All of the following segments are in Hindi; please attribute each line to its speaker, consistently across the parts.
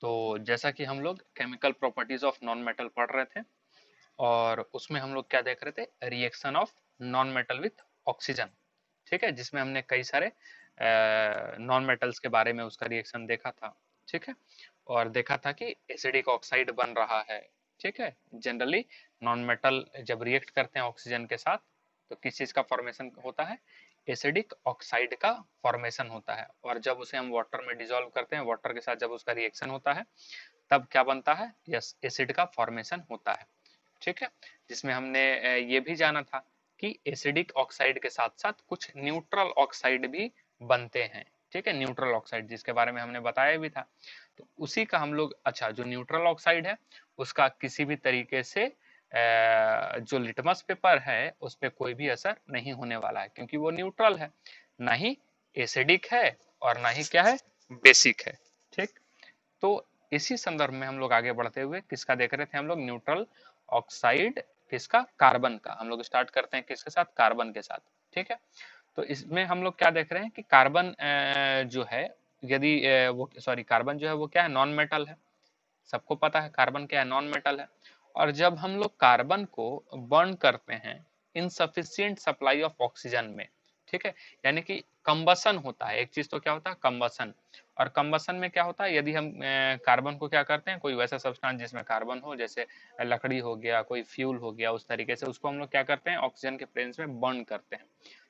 Speaker 1: तो जैसा कि हम लोग chemical properties of non metal पढ़ रहे थे और उसमें हम लोग क्या देख रहे थे, reaction of non metal with oxygen. ठीक है, जिसमें हमने कई सारे नॉन मेटल्स के बारे में उसका रिएक्शन देखा था। ठीक है, और देखा था कि एसिडिक ऑक्साइड बन रहा है। ठीक है, जनरली नॉन मेटल जब रिएक्ट करते हैं ऑक्सीजन के साथ तो किस चीज का फॉर्मेशन होता है, एसिडिक ऑक्साइड का फॉर्मेशन होता है। और जब उसे हम वाटर में डिसॉल्व करते हैं, वाटर के साथ जब उसका रिएक्शन होता है तब क्या बनता है, यस, एसिड का फॉर्मेशन होता है। ठीक है, जिसमें हमने ये भी जाना था कि एसिडिक ऑक्साइड के साथ साथ कुछ न्यूट्रल ऑक्साइड भी बनते हैं। ठीक है, न्यूट्रल ऑक्साइड जिसके बारे में हमने बताया भी था। तो उसी का हम लोग, अच्छा, जो न्यूट्रल ऑक्साइड है उसका किसी भी तरीके से जो लिटमस पेपर है उस पर कोई भी असर नहीं होने वाला है, क्योंकि वो न्यूट्रल है, ना ही एसिडिक है और ना ही क्या है, बेसिक है। ठीक, तो इसी संदर्भ में हम लोग आगे बढ़ते हुए किसका देख रहे थे, हम लोग न्यूट्रल ऑक्साइड, किसका, कार्बन का। हम लोग स्टार्ट करते हैं किसके साथ, कार्बन के साथ। ठीक है, तो इसमें हम लोग क्या देख रहे हैं कि कार्बन जो है, यदि वो, सॉरी, कार्बन जो है वो क्या है, नॉन मेटल है। सबको पता है कार्बन क्या है, नॉन मेटल है। और जब हम लोग कार्बन को बर्न करते हैं इनसफिशिएंट सप्लाई ऑफ ऑक्सीजन में, ठीक है, यानी कि कंबसन होता है, एक चीज तो क्या होता है, कंबसन। और कंबसन में क्या होता है, यदि हम कार्बन को क्या करते हैं, कोई वैसा सब्सटेंस जिसमें कार्बन हो, जैसे लकड़ी हो गया, कोई फ्यूल हो गया, उस तरीके से उसको हम लोग क्या करते हैं, ऑक्सीजन के प्रेजेंस में बर्न करते हैं,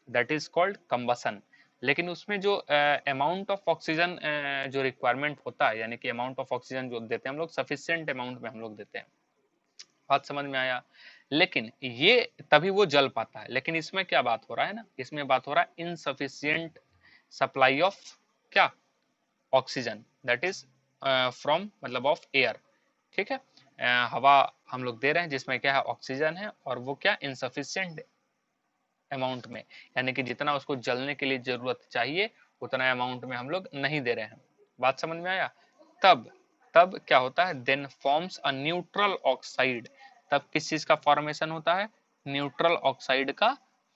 Speaker 1: दैट इज कॉल्ड कंबसन। लेकिन उसमें जो अमाउंट ऑफ ऑक्सीजन जो रिक्वायरमेंट होता है, यानी कि अमाउंट ऑफ ऑक्सीजन जो देते हैं हम लोग, सफिशिएंट अमाउंट में हम लोग देते हैं। बात समझ में आया। लेकिन ये तभी वो जल पाता है। लेकिन इसमें क्या बात हो रहा है ना, इसमें बात हो रहा है इनसफिशिएंट सप्लाई ऑफ क्या, ऑक्सीजन, दैट इज फ्रॉम, मतलब ऑफ एयर। ठीक है, हवा हम लोग दे रहे हैं जिसमें क्या है, ऑक्सीजन है, और वो क्या, इनसफिशिएंट अमाउंट में, यानी कि जितना उसको जलने के लिए जरूरत चाहिए उतना अमाउंट में हम लोग नहीं दे रहे हैं। बात समझ में आया। तब तब क्या होता है, then forms a neutral oxide. तब किस चीज का फॉर्मेशन होता है, न्यूट्रल ऑक्साइड का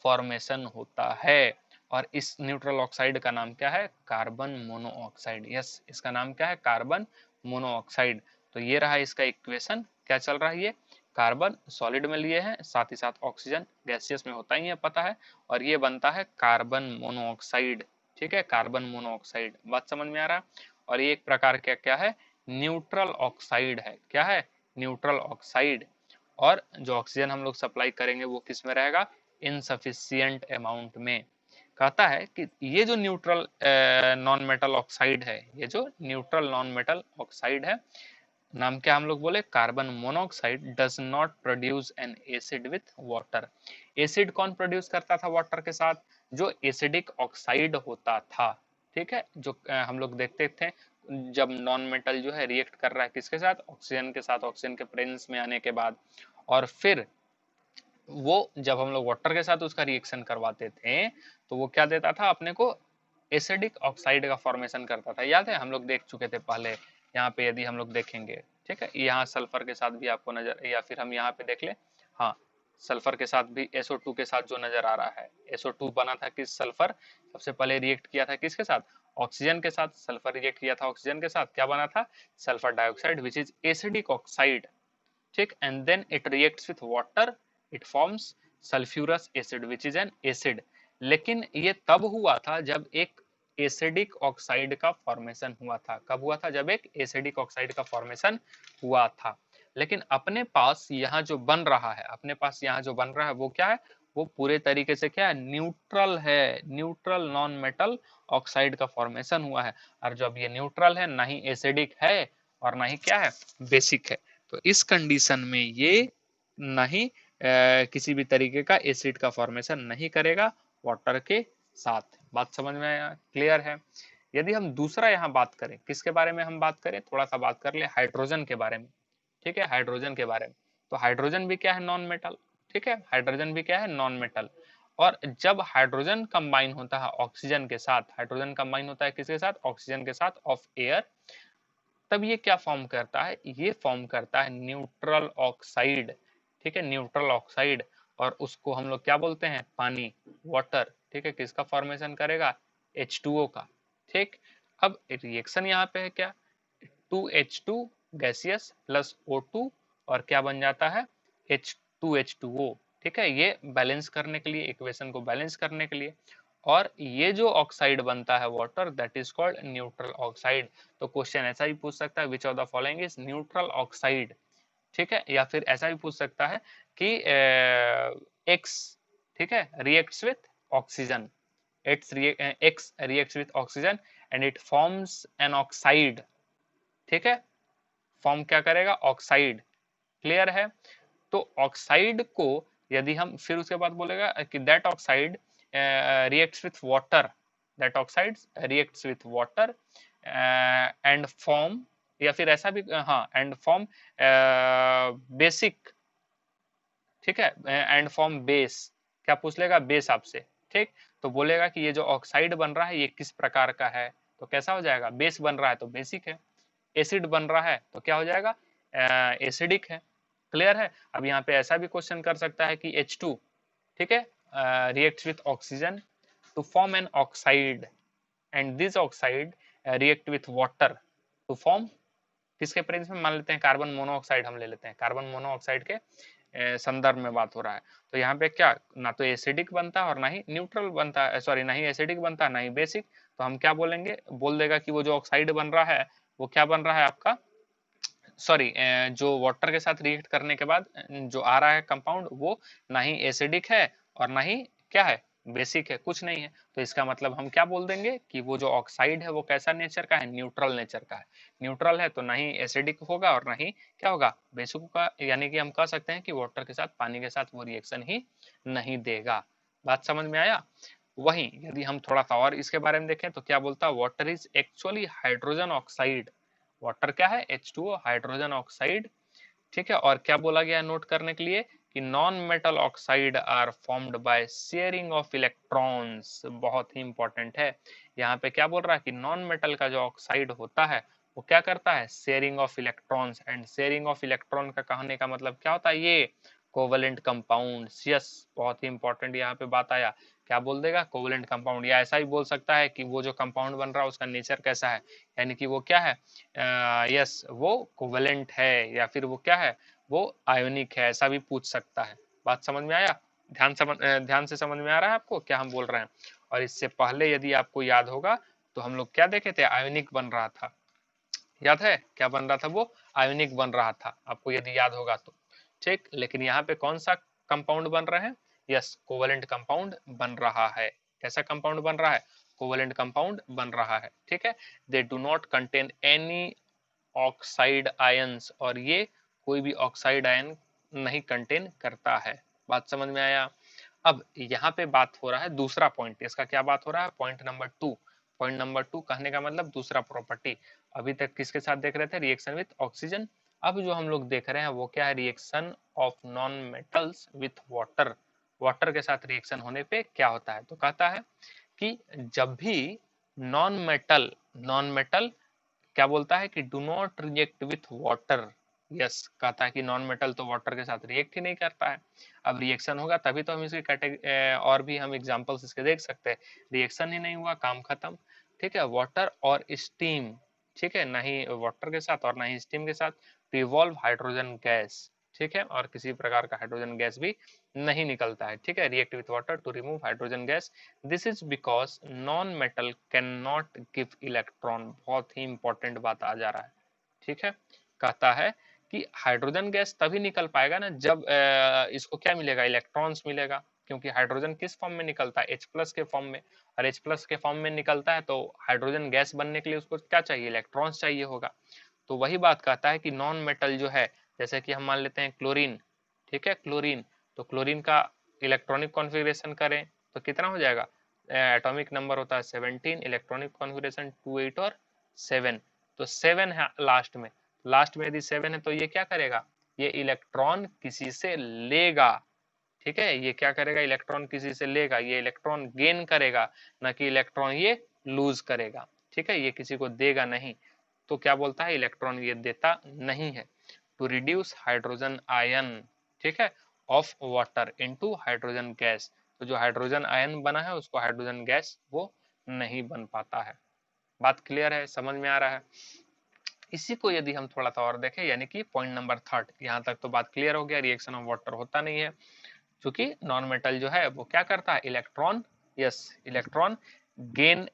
Speaker 1: फॉर्मेशन होता है। और इस न्यूट्रल ऑक्साइड का नाम क्या है, कार्बन मोनोऑक्साइड। यस, इसका नाम क्या है, कार्बन मोनोऑक्साइड। तो ये रहा इसका इक्वेशन, क्या चल रहा है, ये कार्बन सॉलिड में लिए हैं, साथ ही साथ ऑक्सीजन गैसियस में होता ही है, पता है, और ये बनता है कार्बन मोनोऑक्साइड। ठीक है, कार्बन मोनोऑक्साइड, बात समझ में आ रहा है। और ये एक प्रकार का क्या है, न्यूट्रल ऑक्साइड है। क्या है, न्यूट्रल ऑक्साइड। और जो ऑक्सीजन हम लोग सप्लाई करेंगे वो किस में रहेगा, इनसफिशिएंट अमाउंट में। कहता है कि ये जो न्यूट्रल नॉन मेटल ऑक्साइड है, ये जो न्यूट्रल नॉन मेटल ऑक्साइड है, नाम क्या हम लोग बोले, carbon monoxide, does not produce an acid with water. Acid कौन प्रोड्यूस करता था वाटर के साथ, जो एसिडिक ऑक्साइड होता था। ठीक है, जो हम लोग देखते थे जब नॉन मेटल जो है रिएक्ट कर रहा है किसके साथ, ऑक्सीजन के साथ, ऑक्सीजन के प्रेजेंस में आने के बाद, और फिर वो जब हम लोग वाटर के साथ उसका रिएक्शन करवाते थे तो वो क्या देता था अपने को, एसिडिक ऑक्साइड का फॉर्मेशन करता था। याद है, हम लोग देख चुके थे पहले। यहाँ पे यदि हम लोग देखेंगे, ठीक है, यहाँ सल्फर के साथ भी आपको नजर, या फिर हम यहाँ पे देख ले, हाँ, सल्फर के साथ भी SO2 के साथ जो नजर आ रहा है, SO2 बना था किस, सल्फर सबसे पहले रिएक्ट किया था किसके साथ, ऑक्सीजन के साथ। सल्फर रिएक्ट किया था ऑक्सीजन के साथ, क्या बना था, sulphur dioxide, which is acidic oxide. ठीक, and then it reacts with water, it forms sulphurous acid which is an acid. लेकिन ये तब हुआ था जब एक एसिडिक ऑक्साइड का फॉर्मेशन हुआ था। कब हुआ था, जब एक एसिडिक ऑक्साइड का फॉर्मेशन हुआ था। लेकिन अपने पास यहाँ जो बन रहा है, अपने पास यहाँ जो बन रहा है वो क्या है, वो पूरे तरीके से क्या है, न्यूट्रल है, न्यूट्रल नॉन मेटल ऑक्साइड का फॉर्मेशन हुआ है। और जब ये न्यूट्रल है, ना ही एसिडिक है और ना ही क्या है, बेसिक है, तो इस कंडीशन में ये नहीं किसी भी तरीके का एसिड का फॉर्मेशन नहीं करेगा वाटर के साथ। बात समझ में आया, क्लियर है। यदि हम दूसरा यहाँ बात करें, किसके बारे में हम बात करें, थोड़ा सा बात कर ले हाइड्रोजन के बारे में। ठीक है, हाइड्रोजन के बारे में, तो हाइड्रोजन भी क्या है, नॉन मेटल। ठीक है, हाइड्रोजन भी क्या है, नॉन मेटल। और जब हाइड्रोजन कंबाइन होता है ऑक्सीजन के साथ, हाइड्रोजन कंबाइन होता है किसके साथ, ऑक्सीजन के साथ, ऑफ एयर, तब ये क्या फॉर्म करता है, ये फॉर्म करता है न्यूट्रल ऑक्साइड। ठीक है, न्यूट्रल ऑक्साइड। और उसको हम लोग क्या बोलते हैं, पानी, वाटर। ठीक है, किसका फॉर्मेशन करेगा, H2O का। ठीक, अब रिएक्शन यहाँ पे है क्या, 2H2 गैसियस प्लस O2 और क्या बन जाता है H2H2O। ठीक है, ये बैलेंस करने के लिए, इक्वेशन को बैलेंस करने के लिए। और ये जो ऑक्साइड बनता है water, that is called neutral oxide. तो क्वेश्चन ऐसा भी पूछ सकता है, which of the following is neutral oxide. ठीक है, या फिर ऐसा भी पूछ सकता है कि एक्स, ठीक है, reacts with oxygen, X reacts with oxygen and it forms an oxide। ठीक है, फॉर्म क्या करेगा, ऑक्साइड। क्लियर है। तो ऑक्साइड को यदि हम फिर उसके बाद बोलेगा कि that oxide reacts with water, that oxide reacts with water and form, या फिर ऐसा भी, हाँ, एंड फॉर्म बेसिक। ठीक है, एंड फॉर्म बेस, क्या पूछ लेगा, बेस आपसे। ठीक, तो बोलेगा कि ये जो ऑक्साइड बन रहा है ये किस प्रकार का है, तो कैसा हो जाएगा, बेस बन रहा है तो बेसिक है, एसिड बन रहा है तो क्या हो जाएगा, एसिडिक है। क्लियर है। अब यहाँ पे ऐसा भी क्वेश्चन कर सकता है कि H2, ठीक है, reacts with oxygen to form an oxide and this oxide react with water to form, किसके प्रेजेंस में, मान लेते हैं कार्बन मोनोऑक्साइड हम ले लेते हैं, कार्बन मोनोऑक्साइड के संदर्भ में बात हो रहा है। तो यहाँ पे क्या, ना तो एसिडिक बनता है और ना ही न्यूट्रल बनता है, सॉरी, ना ही एसिडिक बनता है ना ही बेसिक। तो हम क्या बोलेंगे, बोल देगा कि वो जो ऑक्साइड बन रहा है वो क्या बन रहा है आपका, सॉरी, जो वाटर के साथ रिएक्ट करने के बाद जो आ रहा है कंपाउंड, वो ना ही एसिडिक है और ना ही क्या है, बेसिक है, कुछ नहीं है। तो इसका मतलब हम क्या बोल देंगे कि वो जो ऑक्साइड है वो कैसा नेचर का है, न्यूट्रल नेचर का है। न्यूट्रल है तो ना ही एसिडिक होगा और ना ही क्या होगा, बेसिक होगा। यानी कि हम कह सकते हैं कि वाटर के साथ, पानी के साथ वो रिएक्शन ही नहीं देगा। बात समझ में आया। वहीं यदि हम थोड़ा सा और इसके बारे में देखें तो क्या बोलता है, water is actually hydrogen oxide. Water क्या है, H2O, हाइड्रोजन ऑक्साइड। ठीक है, और क्या बोला गया नोट करने के लिए कि non metal oxide are formed by sharing of electrons. बहुत ही इंपॉर्टेंट है। यहाँ पे क्या बोल रहा है कि नॉन मेटल का जो ऑक्साइड होता है वो क्या करता है, sharing of electrons. And sharing of electron का कहने का मतलब क्या होता है, ये कोवलेंट कंपाउंड। यस, बहुत ही इंपॉर्टेंट यहाँ पे बात आया। क्या बोल देगा, कोवलेंट कंपाउंड। या ऐसा भी बोल सकता है कि वो जो कंपाउंड बन रहा है उसका नेचर कैसा है, यानी कि वो क्या है, यस, वो कोवलेंट है या फिर वो क्या है, वो आयोनिक है, ऐसा भी पूछ सकता है। बात समझ में आया। ध्यान से समझ में आ रहा है आपको क्या हम बोल रहे हैं। और इससे पहले यदि आपको याद होगा तो हम लोग क्या देखे थे, आयोनिक बन रहा था। याद है क्या बन रहा था, वो आयोनिक बन रहा था, आपको यदि याद होगा तो। ठीक, लेकिन यहाँ पे कौन सा कंपाउंड बन रहा है, यस, कोवलेंट कंपाउंड बन रहा है। कैसा कंपाउंड बन रहा है, कोवलेंट कंपाउंड बन रहा है। ठीक है, they do not contain any oxide ions, और ये कोई भी ऑक्साइड आयन नहीं कंटेन करता है। बात समझ में आया। अब यहाँ पे बात हो रहा है दूसरा पॉइंट, इसका क्या बात हो रहा है, पॉइंट नंबर 2। पॉइंट नंबर 2 कहने का मतलब दूसरा प्रॉपर्टी। अभी तक किसके साथ देख रहे थे, रिएक्शन विथ ऑक्सीजन। अब जो हम लोग देख रहे हैं वो क्या है, reaction of non metals with water. Water के साथ रिएक्शन होने पे क्या होता है, तो कहता है कि जब भी नॉन मेटल क्या बोलता है कि do not react with water. Yes, कहता है कि नॉन मेटल तो वाटर के साथ रिएक्ट ही नहीं करता है। अब रिएक्शन होगा तभी तो हम इसकी कैटेगरी, और भी हम एग्जांपल्स इसके देख सकते हैं। रिएक्शन ही नहीं हुआ, काम खत्म। ठीक है, वाटर और स्टीम, ठीक है, ना ही वाटर के साथ और ना ही स्टीम के साथ टू इवॉल्व हाइड्रोजन गैस। ठीक है, और किसी प्रकार का हाइड्रोजन गैस भी नहीं निकलता है। ठीक है, react with water to remove hydrogen gas. This is because non metal can not give electron. बहुत ही इंपॉर्टेंट बात आ जा रहा है। ठीक है, कहता है कि हाइड्रोजन गैस तभी निकल पाएगा ना जब इसको क्या मिलेगा, इलेक्ट्रॉन्स मिलेगा। क्योंकि हाइड्रोजन किस फॉर्म में निकलता है, H+ के फॉर्म में। और H+ के फॉर्म में निकलता है तो हाइड्रोजन गैस बनने के लिए उसको क्या चाहिए, इलेक्ट्रॉन्स चाहिए होगा। तो वही बात कहता है कि नॉन मेटल जो है, जैसे कि हम मान लेते हैं क्लोरीन। ठीक है, क्लोरीन, तो क्लोरीन का इलेक्ट्रॉनिक कॉन्फ़िगरेशन करें तो कितना हो जाएगा, एटॉमिक नंबर होता है 17, इलेक्ट्रॉनिक कॉन्फ़िगरेशन 2, 8 और 7। तो 7 है लास्ट में। लास्ट में यदि 7 है तो ये क्या करेगा, ये इलेक्ट्रॉन किसी से लेगा। ठीक है, ये क्या करेगा, इलेक्ट्रॉन किसी से लेगा, ये इलेक्ट्रॉन गेन करेगा, ना कि इलेक्ट्रॉन ये लूज करेगा। ठीक है, ये किसी को देगा नहीं। तो क्या बोलता है, इलेक्ट्रॉन ये देता नहीं है। टू रिड्यूस हाइड्रोजन आयन, ठीक है, of water into hydrogen gas. तो जो हाइड्रोजन आयन बना है उसको हाइड्रोजन गैस वो नहीं बन पाता है। बात क्लियर है, समझ में आ रहा है। इसी को यदि हम थोड़ा सा और देखें, यानी कि पॉइंट नंबर थर्ड, यहाँ तक तो बात क्लियर हो गया, रिएक्शन ऑफ वाटर होता नहीं है, क्योंकि नॉन मेटल जो है वो क्या करता है, इलेक्ट्रॉन, यस इलेक्ट्रॉन गेन,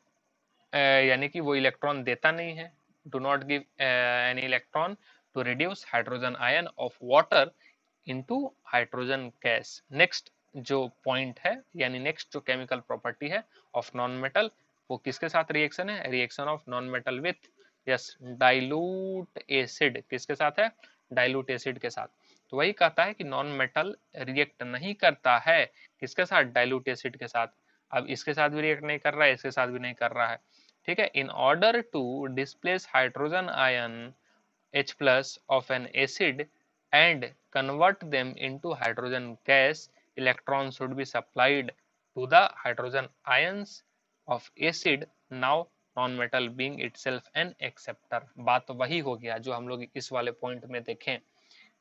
Speaker 1: यानी कि वो इलेक्ट्रॉन देता नहीं है, do not give any electron to reduce hydrogen ion of water into hydrogen gas. Next जो पॉइंट है, यानी नेक्स्ट जो केमिकल प्रॉपर्टी है ऑफ नॉन मेटल, वो किसके साथ रिएक्शन है, reaction of non metal with, yes dilute acid, किसके साथ है, डाइल्यूट एसिड के साथ। तो वही कहता है कि नॉन मेटल रिएक्ट नहीं करता है किसके साथ, डाइल्यूट एसिड के साथ। अब इसके साथ भी रिएक्ट नहीं कर रहा है, इसके साथ भी नहीं कर रहा है, ठीक है। In order to displace hydrogen ion H plus of an acid and convert them into hydrogen gas, electrons should be supplied to the hydrogen ions of acid, now non-metal being itself an acceptor। बात वही हो गया जो हम लोग इस वाले पॉइंट में देखें,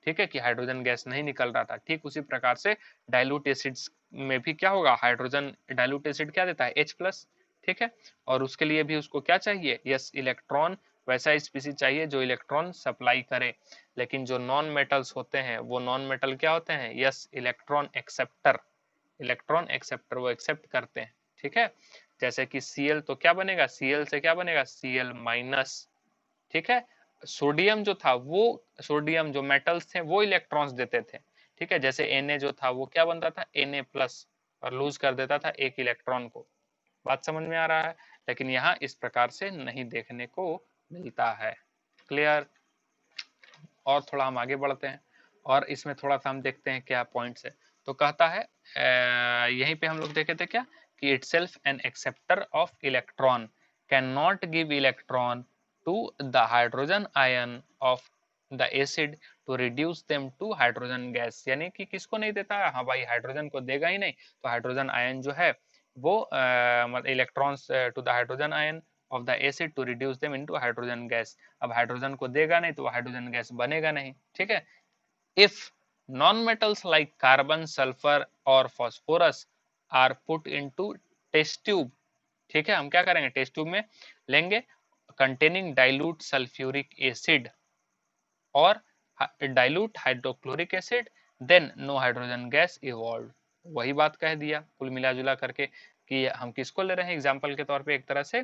Speaker 1: ठीक है, कि हाइड्रोजन गैस नहीं निकल रहा था, ठीक उसी प्रकार से डाइल्यूट एसिड्स में भी क्या होगा, हाइड्रोजन डाइल्यूट एसिड क्या देता है, H प्लस, ठीक है, और उसके लिए भी उसको क्या चाहिए, यस इलेक्ट्रॉन, वैसा स्पीसीज चाहिए जो इलेक्ट्रॉन सप्लाई करे। लेकिन जो नॉन मेटल्स होते हैं वो नॉन मेटल क्या होते हैं, yes electron acceptor, electron acceptor, वो एक्सेप्ट करते हैं, ठीक है। जैसे कि Cl तो क्या बनेगा, Cl से क्या बनेगा, Cl माइनस, ठीक है। सोडियम जो था वो, सोडियम जो मेटल्स थे वो इलेक्ट्रॉन्स देते थे, ठीक है। जैसे Na जो था वो क्या बनता था, Na प्लस, और लूज कर देता था एक इलेक्ट्रॉन को। बात समझ में आ रहा है, लेकिन यहाँ इस प्रकार से नहीं देखने को मिलता है। क्लियर। और थोड़ा हम आगे बढ़ते हैं और इसमें थोड़ा सा हम देखते हैं क्या पॉइंट्स है। तो कहता है यहीं पे हम लोग देखे थे क्या, कि itself an acceptor of electron can not give electron to the hydrogen ion of the acid to reduce them to hydrogen gas, यानी कि किसको नहीं देता है, हाँ भाई हाइड्रोजन को देगा ही नहीं, तो हाइड्रोजन आयन जो है वो electrons to the hydrogen ion of the acid to reduce them into hydrogen gas. अब हाइड्रोजन को देगा नहीं तो हाइड्रोजन गैस बनेगा नहीं, ठीक है। If non metals like carbon, sulphur और phosphorus are put into test tube, ठीक है, हम क्या करेंगे, टेस्ट ट्यूब में लेंगे कंटेनिंग डाइल्यूट सल्फ्यूरिक एसिड और dilute hydrochloric acid, then no hydrogen gas evolve. वही बात कह दिया कुल मिला जुला करके, कि हम किसको ले रहे हैं एग्जाम्पल के तौर पे, एक तरह से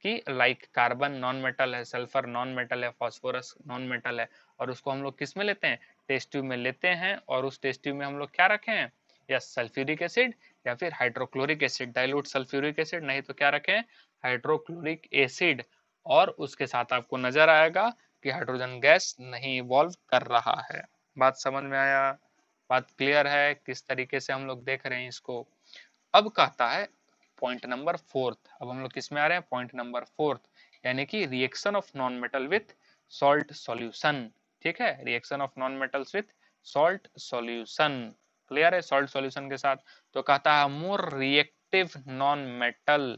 Speaker 1: कि लाइक कार्बन नॉन मेटल है, सल्फर नॉन मेटल है, फास्फोरस नॉन मेटल है, और उसको हम लोग किस में लेते हैं, टेस्ट ट्यूब में लेते हैं, और उस टेस्ट ट्यूब में हम लोग क्या रखे हैं, या सल्फ्यूरिक एसिड या फिर hydrochloric acid, dilute sulphuric acid, नहीं तो क्या रखें, हाइड्रोक्लोरिक एसिड, और उसके साथ आपको नजर आएगा कि हाइड्रोजन गैस नहीं इवॉल्व कर रहा है। बात समझ में आया, बात क्लियर है किस तरीके से हम लोग देख रहे हैं इसको। अब कहता है पॉइंट नंबर फोर्थ, अब हम लोग किस में आ रहे हैं, पॉइंट नंबर फोर्थ, यानी कि reaction of non metal with salt solution, ठीक है, reaction of non metals with salt solution. Clear है, सॉल्ट सॉल्यूशन के साथ। तो कहता है more reactive non metal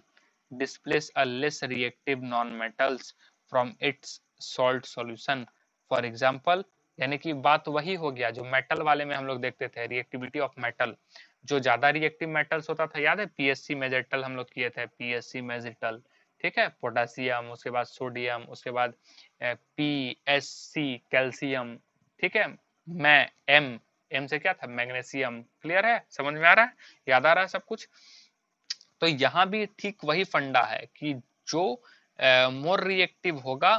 Speaker 1: displace a less reactive non-metals from its salt solution, for example, यानी कि बात वही हो गया जो मेटल वाले में हम लोग देखते थे, रिएक्टिविटी ऑफ मेटल, जो ज्यादा रिएक्टिव मेटल्स होता था, याद है पीएससी मेजेटल हम लोग किए थे, पीएससी मेजेटल, ठीक है, पोटेशियम, उसके बाद सोडियम, उसके बाद पीएससी कैल्शियम, ठीक है, मैं एम, एम से क्या था, मैग्नीशियम। क्लियर है, समझ में आ रहा है, याद आ रहा है सब कुछ। तो यहाँ भी ठीक वही फंडा है कि जो मोर रिएक्टिव होगा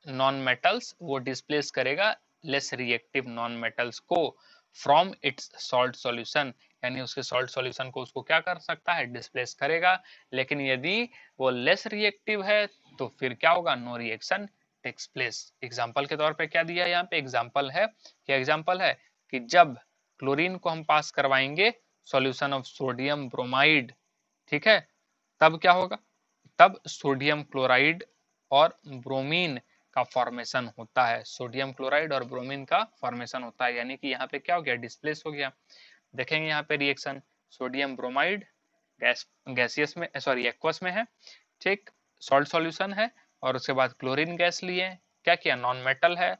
Speaker 1: नॉन मेटल्स वो डिस्प्लेस करेगा लेस रिएक्टिव नॉन मेटल्स को फ्रॉम इट्स सॉल्ट सॉल्यूशन, यानी उसके सॉल्ट सॉल्यूशन को उसको क्या कर सकता है, डिस्प्लेस करेगा। लेकिन यदि वो लेस रिएक्टिव है तो फिर क्या होगा, no reaction takes place. Example के तौर पे क्या दिया यहाँ पे, एग्जाम्पल है, क्या एग्जाम्पल है, कि जब क्लोरीन को हम पास करवाएंगे सॉल्यूशन ऑफ सोडियम ब्रोमाइड, ठीक है, तब क्या होगा, तब सोडियम क्लोराइड और ब्रोमीन का फॉर्मेशन होता है, सोडियम क्लोराइड और ब्रोमीन का फॉर्मेशन होता है, यानी कि यहाँ पे क्या हो गया, डिस्प्लेस हो गया। देखेंगे यहाँ पे रिएक्शन, सोडियम ब्रोमाइड गैसियस में, सॉरी एक्वस में है, ठीक, सॉल्ट सॉल्यूशन है, और उसके बाद क्लोरीन गैस लिए, क्या किया, नॉन मेटल है,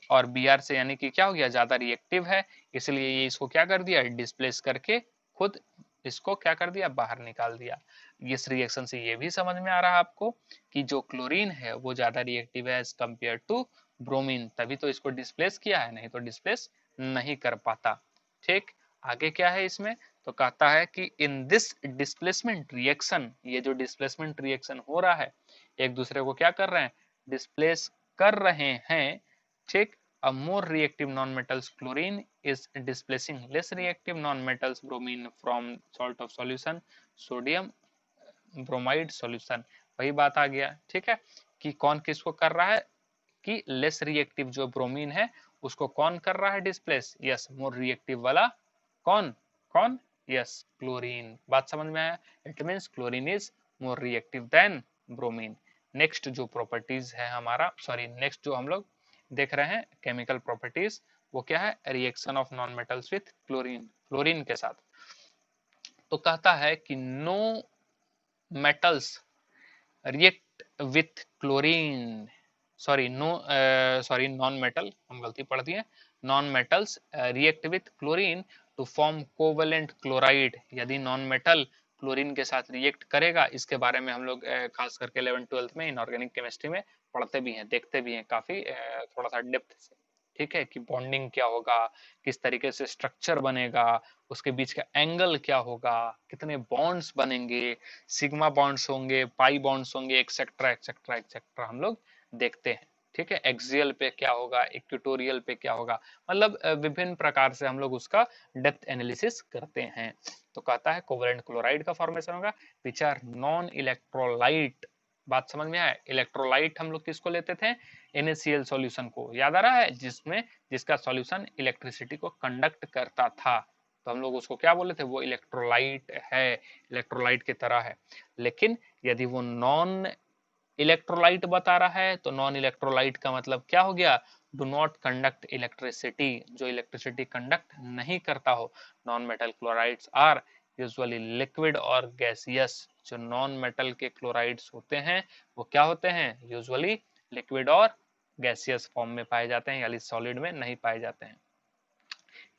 Speaker 1: और Br से, यानी कि क्या हो गया, ज्यादा रिएक्टिव है, इसलिए ये इसको क्या कर दिया, डिस्प्लेस करके खुद इसको क्या कर दिया, बाहर निकाल दिया। इस रिएक्शन से ये भी समझ में आ रहा है आपको कि जो क्लोरीन है वो ज्यादा रिएक्टिव है एज कम्पेयर टू ब्रोमीन, तभी तो इसको डिस्प्लेस किया है, नहीं तो डिस्प्लेस नहीं कर पाता। ठीक, आगे क्या है इसमें, तो कहता है कि इन दिस डिस्प्लेसमेंट रिएक्शन, ये जो डिस्प्लेसमेंट रिएक्शन हो रहा है, एक दूसरे को क्या कर रहे हैं, डिस्प्लेस कर रहे हैं। ठीक, a more reactive non-metals chlorine is displacing less reactive non-metals bromine from salt of solution sodium bromide solution। वही बात आ गया। ठीक है, कि कौन किसको कर रहा है, कि लेस रिएक्टिव जो ब्रोमीन है उसको कौन कर रहा है डिस्प्लेस, यस मोर रिएक्टिव वाला कौन, कौन, यस क्लोरीन। बात समझ में आया, it means chlorine is more reactive than bromine. Next जो प्रॉपर्टीज है हमारा, सॉरी नेक्स्ट जो हम लोग देख रहे हैं केमिकल प्रॉपर्टीज, वो क्या है, reaction of non metals with chlorine, chlorine के साथ। तो कहता है कि no metals react with chlorine, sorry no, sorry non metal, हम गलती पढ़ दिए, non metals react with chlorine to form covalent chloride. यदि नॉन मेटल क्लोरीन के साथ रिएक्ट करेगा, इसके बारे में हम लोग खास करके 11th-12th में इनऑर्गेनिक केमिस्ट्री में पढ़ते भी हैं, देखते भी हैं काफी थोड़ा सा डेप्थ से। ठीक है, कि बॉन्डिंग क्या होगा, किस तरीके से स्ट्रक्चर बनेगा, उसके बीच का एंगल क्या होगा, कितने बॉन्ड्स बनेंगे, सिग्मा बॉन्ड्स होंगे, पाई बॉन्ड्स होंगे, एक्सेट्रा एक्सेट्रा एक्सेट्रा हम लोग देखते हैं। ठीक है, एक्सियल पे क्या होगा, इक्वेटोरियल पे क्या होगा, मतलब विभिन्न प्रकार से हम लोग उसका डेप्थ एनालिसिस करते हैं। तो कहता है कोवेलेंट क्लोराइड का फॉर्मेशन होगा विच आर नॉन इलेक्ट्रोलाइट। बात समझ में आया, इलेक्ट्रोलाइट हम लोग किसको लेते थे, NaCl सॉल्यूशन को, याद आ रहा है, जिसमें जिसका सॉल्यूशन इलेक्ट्रिसिटी को कंडक्ट करता था, तो हम लोग उसको क्या बोले थे, वो इलेक्ट्रोलाइट है, इलेक्ट्रोलाइट की तरह है। लेकिन यदि वो नॉन इलेक्ट्रोलाइट बता रहा है, तो नॉन इलेक्ट्रोलाइट का मतलब क्या हो गया, डू नॉट कंडक्ट इलेक्ट्रिसिटी, जो इलेक्ट्रिसिटी कंडक्ट नहीं करता हो। Non metal chlorides are usually liquid और गैसियस। जो नॉन मेटल के क्लोराइड्स होते हैं वो क्या होते हैं, यूजुअली लिक्विड और गैसियस फॉर्म में पाए जाते हैं, यानी सॉलिड में नहीं पाए जाते हैं।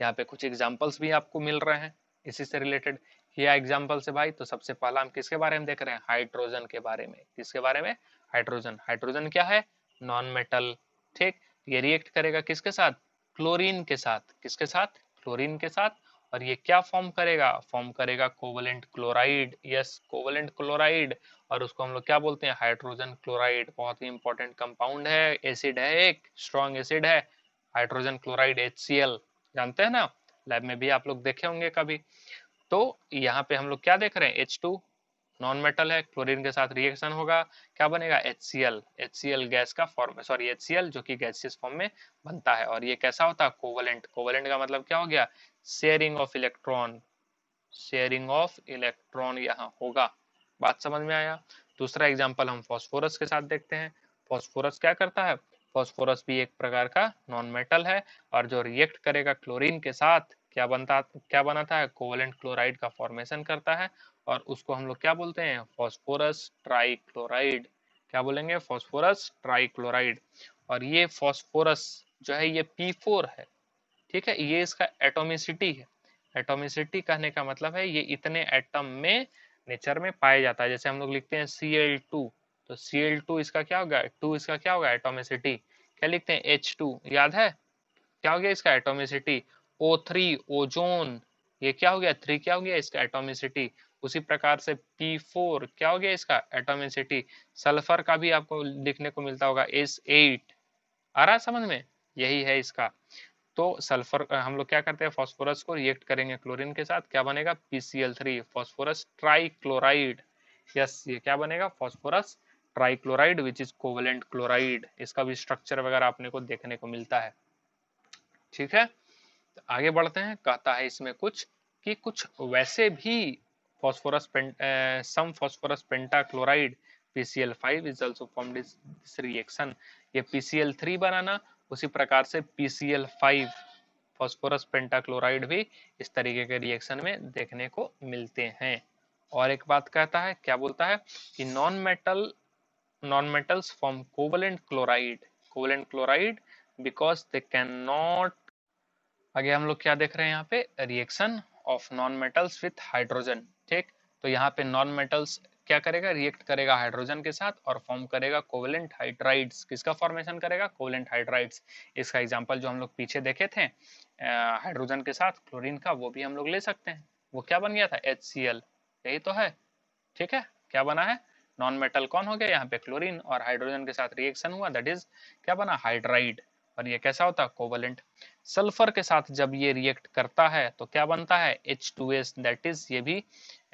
Speaker 1: यहाँ पे कुछ एग्जांपल्स भी आपको मिल रहे हैं इसी से रिलेटेड। क्या एग्जांपल्स है भाई, तो सबसे पहला हम किसके बारे में देख रहे हैं, हाइड्रोजन के बारे में। किसके बारे में, हाइड्रोजन। हाइड्रोजन क्या है, नॉन मेटल। ठीक, ये रिएक्ट करेगा किसके साथ, क्लोरीन के साथ। किसके साथ, क्लोरीन के साथ। और ये क्या फॉर्म करेगा, फॉर्म करेगा covalent chloride, yes covalent chloride. और उसको हम लोग क्या बोलते हैं, हाइड्रोजन क्लोराइड। बहुत ही इंपॉर्टेंट कंपाउंड है, एसिड है, एक स्ट्रॉन्ग एसिड है हाइड्रोजन क्लोराइड, HCl, जानते हैं ना, लैब में भी आप लोग देखे होंगे कभी। तो यहाँ पे हम लोग क्या देख रहे हैं, H2 नॉन मेटल है, क्लोरीन के साथ रिएक्शन होगा, क्या बनेगा, HCl। HCl गैस का फॉर्म, सॉरी HCl जो कि गैसियस फॉर्म में बनता है। और ये कैसा होता है, कोवेलेंट। कोवेलेंट का मतलब क्या हो गया, sharing of electron, sharing of electron यहाँ होगा। बात समझ में आया। दूसरा एग्जांपल हम फास्फोरस के साथ देखते हैं। फास्फोरस क्या करता है, फास्फोरस भी एक प्रकार का नॉन मेटल है, और जो रिएक्ट करेगा क्लोरीन के साथ क्या बनाता है, कोवेलेंट क्लोराइड का फॉर्मेशन करता है। और उसको हम लोग क्या बोलते हैं, फास्फोरस ट्राइक्लोराइड। क्या बोलेंगे, फास्फोरस ट्राइक्लोराइड। और ये फास्फोरस जो है ये P4 है। ठीक है, ये इसका एटोमिसिटी है। एटोमिसिटी कहने का मतलब है ये इतने एटम में नेचर में पाया जाता है। जैसे हम लोग लिखते हैं Cl2, तो Cl2 इसका क्या होगा, 2 इसका क्या होगा, एटोमिसिटी। क्या लिखते हैं, H2, याद है क्या हो गया इसका एटोमिसिटी। O3 ओजोन, ये क्या हो गया, 3 क्या हो गया इसका एटोमिसिटी। उसी प्रकार से P4 क्या हो गया इसका एटोमिसिटी। सल्फर का भी आपको लिखने को मिलता होगा S8, आ रहा समझ में, यही है इसका। तो सल्फर हम लोग क्या करते हैं, फास्फोरस को रिएक्ट करेंगे क्लोरीन के साथ, क्या बनेगा, PCl3, फास्फोरस ट्राइक्लोराइड। यस, ये क्या बनेगा, phosphorus trichloride which is covalent chloride. इसका भी स्ट्रक्चर वगैरह अपने को देखने को मिलता है। ठीक है, तो आगे बढ़ते हैं। कहता है इसमें कुछ कि कुछ वैसे भी phosphorus some phosphorus pentachloride PCl5 is also formed this reaction. ये PCl3 बनाना, उसी प्रकार से PCl5 फास्फोरस पेंटाक्लोराइड भी इस तरीके के रिएक्शन में देखने को मिलते हैं। और एक बात कहता है, क्या बोलता है कि non metals form covalent chloride because they can not. आगे हम लोग क्या देख रहे हैं यहाँ पे, reaction of non metals with hydrogen. ठीक, तो यहाँ पे नॉन मेटल्स क्या करेगा, रिएक्ट करेगा हाइड्रोजन के साथ और फॉर्म करेगा कोवेलेंट हाइड्राइड्स। किसका फॉर्मेशन करेगा, कोवेलेंट हाइड्राइड्स। इसका एग्जांपल जो हम लोग पीछे देखे थे हाइड्रोजन के साथ क्लोरीन का, वो भी हम लोग ले सकते हैं। वो क्या बन गया था, HCl, यही तो है। ठीक है, क्या बना है, नॉन मेटल कौन हो गया यहाँ पे, क्लोरीन, और हाइड्रोजन के साथ रिएक्शन हुआ, दैट इज क्या बना, हाइड्राइड। और ये कैसा होता है, कोवेलेंट। सल्फर के साथ जब ये रिएक्ट करता है तो क्या बनता है, H2S, दैट इज ये भी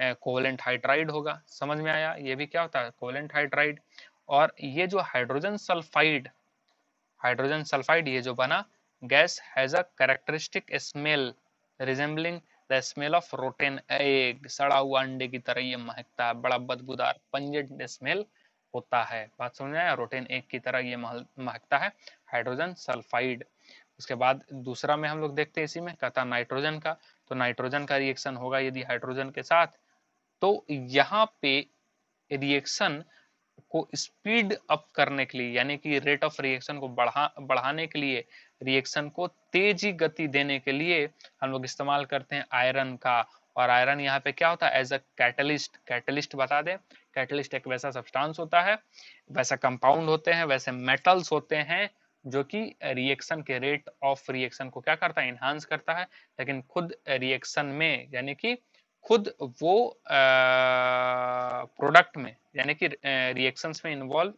Speaker 1: कोवेलेंट हाइड्राइड होगा। समझ में आया, ये भी क्या होता है, कोवेलेंट हाइड्राइड। और ये जो हाइड्रोजन सल्फाइड ये जो बना gas has a characteristic smell resembling the smell of rotten egg. सड़ा हुआ अंडे की तरह ये महकता है, बड़ा बदबूदार पंजेंट स्मेल होता है। बात समझ में आया, रोटेन एग की तरह ये महकता है हाइड्रोजन सल्फाइड। उसके बाद दूसरा में हम लोग देखते हैं इसी में, कहता नाइट्रोजन का। तो नाइट्रोजन का रिएक्शन होगा यदि हाइड्रोजन के साथ, तो यहाँ पे रिएक्शन को स्पीड अप करने के लिए, यानी कि रेट ऑफ रिएक्शन को बढ़ाने के लिए, रिएक्शन को तेजी गति देने के लिए हम लोग इस्तेमाल करते हैं आयरन का। और आयरन यहाँ पे क्या होता है, एज अ कैटलिस्ट। कैटलिस्ट बता दें, कैटलिस्ट एक वैसा सब्सटेंस होता है, वैसा कंपाउंड होते हैं, वैसे मेटल्स होते हैं जो कि रिएक्शन के रेट ऑफ रिएक्शन को क्या करता है, इनहांस करता है। लेकिन खुद रिएक्शन में, यानी कि खुद वो प्रोडक्ट में, यानी कि रिएक्शंस में इन्वॉल्व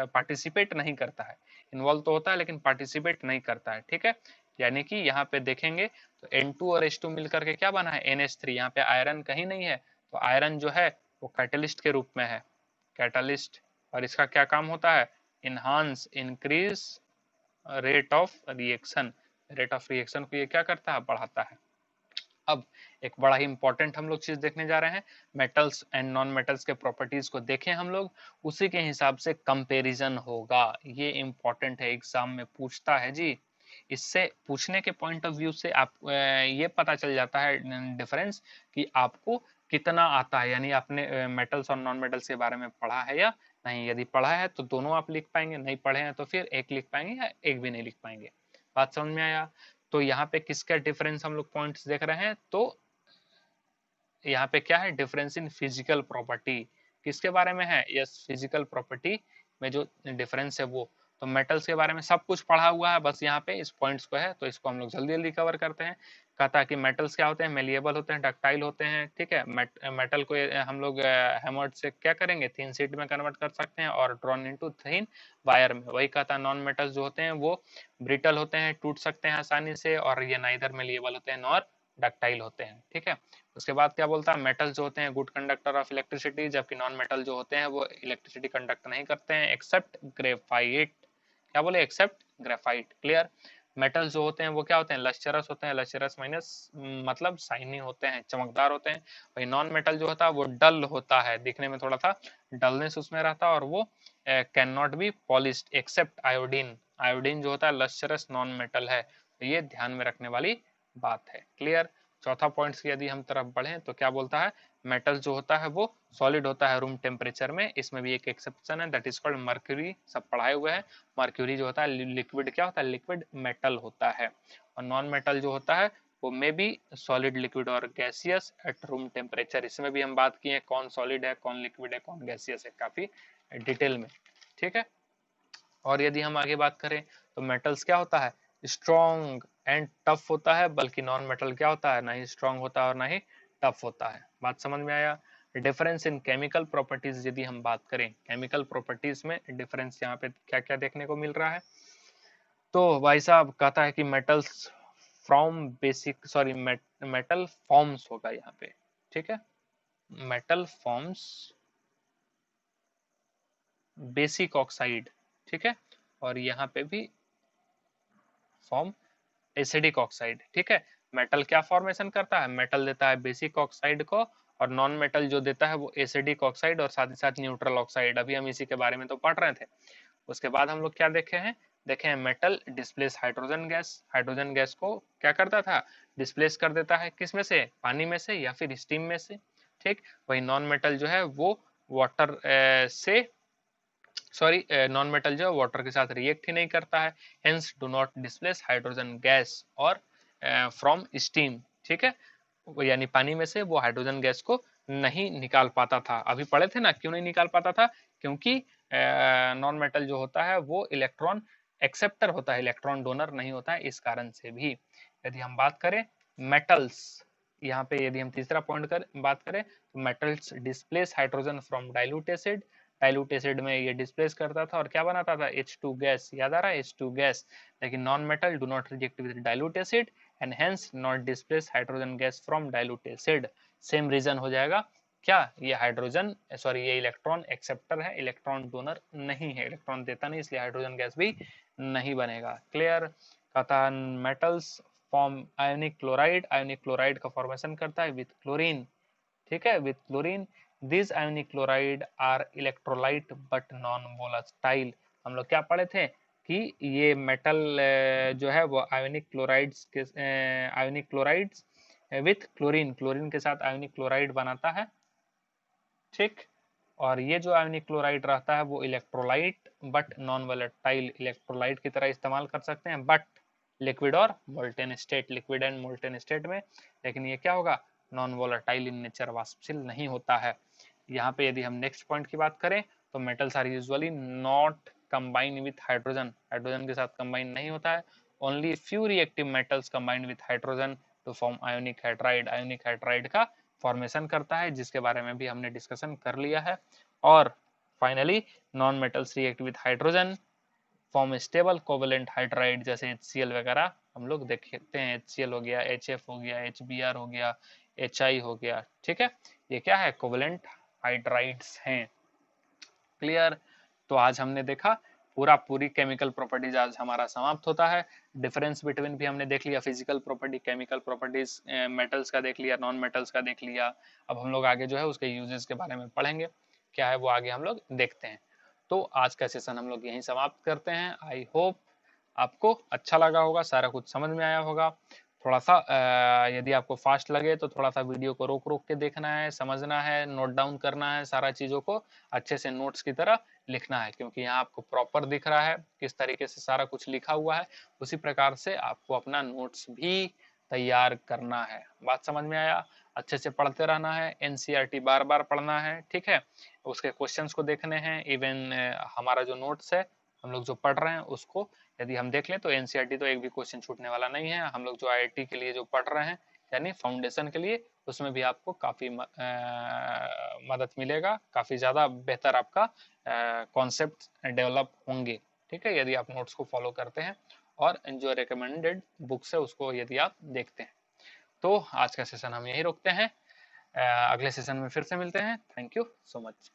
Speaker 1: पार्टिसिपेट नहीं करता है। इन्वॉल्व तो होता है लेकिन पार्टिसिपेट नहीं करता है। ठीक है, यानी कि यहाँ पे देखेंगे तो N2 और H2 मिलकर के क्या बना है, NH3। यहाँ पे आयरन कहीं नहीं है, तो आयरन जो है वो कैटलिस्ट के रूप में है, कैटलिस्ट। और इसका क्या काम होता है, enhance, increase rate of reaction. Rate of reaction को ये क्या करता है, बढ़ाता है। अब एक बड़ा ही इंपॉर्टेंट हम लोग चीज देखने जा रहे हैं, मेटल्स एंड नॉन मेटल्स के प्रॉपर्टीज को देखें हम लोग, उसी के हिसाब से कंपैरिजन होगा। ये इंपॉर्टेंट है, एग्जाम में पूछता है जी। इससे पूछने के पॉइंट ऑफ व्यू से आप ये पता चल जाता है डिफरेंस कि आपको कितना आता है, यानी आपने मेटल्स और नॉन मेटल्स के बारे में पढ़ा है या नहीं। यदि पढ़ा है तो दोनों आप लिख पाएंगे, नहीं पढ़े हैं तो फिर एक लिख पाएंगे या एक भी नहीं लिख पाएंगे। बात समझ में आया। तो यहाँ पे किसका डिफरेंस हम लोग पॉइंट्स देख रहे हैं, तो यहाँ पे क्या है, डिफरेंस इन फिजिकल प्रॉपर्टी। किसके बारे में है, यस, फिजिकल प्रॉपर्टी में जो डिफरेंस है वो। तो मेटल्स के बारे में सब कुछ पढ़ा हुआ है, बस यहाँ पे इस पॉइंट्स को है, तो इसको हम लोग जल्दी जल्दी कवर करते हैं। कहता है कि मेटल्स क्या होते हैं, मेलिएबल होते हैं, डक्टाइल होते हैं। ठीक है, मेटल को हम लोग हैमर्ड से क्या करेंगे, थिन शीट में कन्वर्ट कर सकते हैं और ड्रॉन इनटू थिन वायर में। वही कहता है नॉन मेटल्स जो होते हैं वो ब्रिटल होते हैं, टूट सकते हैं आसानी से, और ये नाइदर मेलिएबल होते हैं नॉर डक्टाइल होते हैं। ठीक है, उसके बाद क्या बोलता है, मेटल्स जो होते हैं गुड कंडक्टर ऑफ इलेक्ट्रिसिटी, जबकि नॉन मेटल जो होते हैं वो इलेक्ट्रिसिटी कंडक्ट नहीं करते हैं, एक्सेप्ट ग्रेफाइट। क्या बोले, एक्सेप्ट ग्रेफाइट। क्लियर। मेटल्स जो होते हैं वो क्या होते हैं, लस्चरस होते हैं, लस्चरस माइनस मतलब शाइनी होते हैं, चमकदार होते हैं। वही नॉन मेटल जो होता है वो डल होता है, दिखने में थोड़ा सा डलनेस उसमें रहता है, और वो can not be polished except iodine. Iodine जो होता है लस्चरस नॉन मेटल है, तो ये ध्यान में रखने वाली बात है। क्लियर। चौथा पॉइंट यदि हम तरफ बढ़े तो क्या बोलता है, मेटल जो होता है वो सॉलिड होता है रूम टेम्परेचर में। इसमें भी एक एक्सेप्शन है, दैट इज कॉल्ड मर्क्यूरी, सब पढ़ाए हुए हैं। मर्क्यूरी जो होता है लिक्विड, क्या होता है, लिक्विड मेटल होता है। और नॉन मेटल जो होता है वो मे बी सॉलिड, लिक्विड और गैसियस एट रूम टेम्परेचर। इसमें भी हम बात किए कौन सॉलिड है, कौन लिक्विड है, कौन गैसियस है, काफी डिटेल में। ठीक है, और यदि हम आगे बात करें तो मेटल्स क्या होता है, स्ट्रॉन्ग एंड टफ होता है, बल्कि नॉन मेटल क्या होता है, ना ही स्ट्रॉन्ग होता है और ना ही टफ होता है। बात समझ में आया। डिफरेंस इन केमिकल प्रॉपर्टीज यदि हम बात करें, केमिकल प्रॉपर्टीज में डिफरेंस यहाँ पे क्या क्या देखने को मिल रहा है, तो भाई साहब कहता है कि metals from basic, sorry metal forms होगा यहाँ पे। ठीक है, मेटल फॉर्म्स बेसिक ऑक्साइड। ठीक है, और यहाँ पे भी फॉर्म एसिडिक ऑक्साइड। ठीक है, मेटल क्या फॉर्मेशन करता है, मेटल देता है बेसिक ऑक्साइड को, और नॉन मेटल जो देता है वो एसिडिक ऑक्साइड और साथ ही साथ न्यूट्रल ऑक्साइड। अभी हम इसी के बारे में तो पढ़ रहे थे। उसके बाद हम लोग क्या देखे हैं, देखे हैं metal displace hydrogen gas. Hydrogen gas को क्या करता था, डिस्प्लेस कर देता है, किस में से, पानी में से या फिर स्टीम में से। ठीक, वही नॉन मेटल जो है वो वाटर से, सॉरी, नॉन मेटल जो है वाटर के साथ रिएक्ट ही नहीं करता है, hence do not displace hydrogen gas और फ्रॉम स्टीम। ठीक है, यानी पानी में से वो हाइड्रोजन गैस को नहीं निकाल पाता था। अभी पढ़े थे ना क्यों नहीं निकाल पाता था, क्योंकि नॉन मेटल जो होता है वो इलेक्ट्रॉन एक्सेप्टर होता है, इलेक्ट्रॉन डोनर नहीं होता है, इस कारण से भी। यदि हम बात करें मेटल्स, यहाँ पे यदि हम तीसरा पॉइंट बात करें तो metals displace hydrogen from dilute acid. Dilute acid में ये डिस्प्लेस करता था और क्या बनाता था, H2 गैस, याद आ रहा है H2 गैस। लेकिन non metal do not reject with dilute acid and hence not displace hydrogen gas from dilute acid. Same reason हो जाएगा क्या, ये हाइड्रोजन सॉरी ये इलेक्ट्रॉन एक्सेप्टर है, इलेक्ट्रॉन डोनर नहीं है, इलेक्ट्रॉन देता नहीं, इसलिए हाइड्रोजन गैस भी नहीं बनेगा। क्लियर। कहता metals form ionic chloride, ionic chloride का फॉर्मेशन करता है विथ क्लोरीन, ठीक है, with chlorine. This ionic chloride are electrolyte but non volatile. हम लोग क्या पढ़े थे कि ये मेटल जो है वो आयोनिक क्लोराइड्स के ionic chlorides with chlorine, chlorine के साथ आयोनिक क्लोराइड बनाता है, ठीक। और ये जो आयोनिक क्लोराइड रहता है वो electrolyte but non volatile, electrolyte की तरह इस्तेमाल कर सकते हैं बट लिक्विड और molten state, liquid and molten state में। लेकिन ये क्या होगा, नॉन वोलेटाइल इन नेचर, वाष्पशील नहीं होता है। यहाँ पे यदि हम नेक्स्ट पॉइंट की बात करें तो metals are usually not combine with hydrogen, hydrogen के साथ कंबाइन नहीं होता है। Only few reactive metals combine with hydrogen to form ionic hydride, ionic hydride का फॉर्मेशन करता है, जिसके बारे में भी हमने डिस्कशन कर लिया है। और finally non metals react with hydrogen form stable covalent hydride, जैसे HCl वगैरह हम लोग देखते हैं, HCl हो गया, HF हो गया, HBr हो गया, HI हो गया, ठीक है, ये क्या है, कोवेलेंट हाइड्राइड्स हैं। क्लियर। तो आज हमने देखा पूरी केमिकल प्रॉपर्टीज आज हमारा समाप्त होता है। डिफरेंस बिटवीन भी हमने देख लिया, physical property, chemical properties, metals का देख लिया, नॉन मेटल्स का देख लिया। अब हम लोग आगे जो है उसके यूजेस के बारे में पढ़ेंगे, क्या है वो आगे हम लोग देखते हैं। तो आज का सेशन हम लोग यहीं समाप्त करते हैं। आई होप आपको अच्छा लगा होगा, सारा कुछ समझ में आया होगा। थोड़ा सा यदि आपको फास्ट लगे तो थोड़ा सा वीडियो को रोक रोक के देखना है, समझना है, नोट डाउन करना है, सारा चीज़ों को अच्छे से नोट्स की तरह लिखना है, क्योंकि यहाँ आपको प्रॉपर दिख रहा है किस तरीके से सारा कुछ लिखा हुआ है, उसी प्रकार से आपको अपना नोट्स भी तैयार करना है। बात समझ में आया। अच्छे से पढ़ते रहना है, NCERT बार बार पढ़ना है, ठीक है, उसके क्वेश्चंस को देखने हैं। इवन हमारा जो नोट्स है हम लोग जो पढ़ रहे हैं उसको यदि हम देख लें तो NCERT तो एक भी क्वेश्चन छूटने वाला नहीं है। हम लोग जो IIT के लिए जो पढ़ रहे हैं यानी फाउंडेशन के लिए, उसमें भी आपको काफ़ी मदद मिलेगा, काफ़ी ज़्यादा बेहतर आपका कॉन्सेप्ट डेवलप होंगे, ठीक है, यदि आप नोट्स को फॉलो करते हैं और जो रिकमेंडेड बुक्स है उसको यदि आप देखते हैं। तो आज का सेशन हम यही रोकते हैं, अगले सेशन में फिर से मिलते हैं। Thank you so much.